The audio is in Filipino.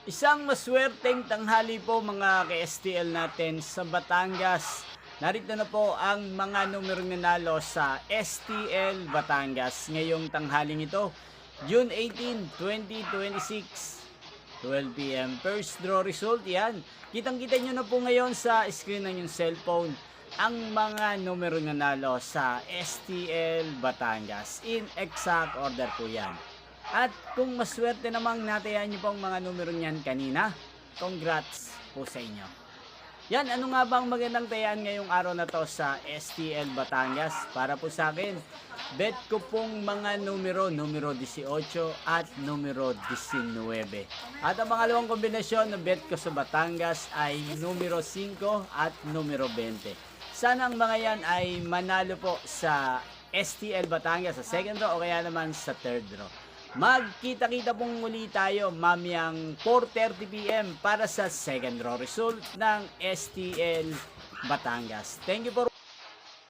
Isang maswerteng tanghali po mga ka-STL natin sa Batangas. Narito na po ang mga numerong nanalo sa STL Batangas ngayong tanghaling ito, June 18, 2026. 12 p.m. First draw result yan. Kitang-kita nyo na po ngayon sa screen ng yung cellphone ang mga numero nanalo sa STL Batangas. In exact order po yan. At kung maswerte namang natayan nyo pong mga numero niyan kanina, congrats po sa inyo. Yan, ano nga bang magandang tayaan ngayong araw na to sa STL Batangas? Para po sa akin, bet ko pong mga numero 18 at numero 19. At ang pangalawang kombinasyon na bet ko sa Batangas ay numero 5 at numero 20. Sana ang mga yan ay manalo po sa STL Batangas sa second draw o kaya naman sa third draw. Magkita-kita pong muli tayo mamayang 4:30 p.m. para sa second draw result ng STL Batangas. Thank you for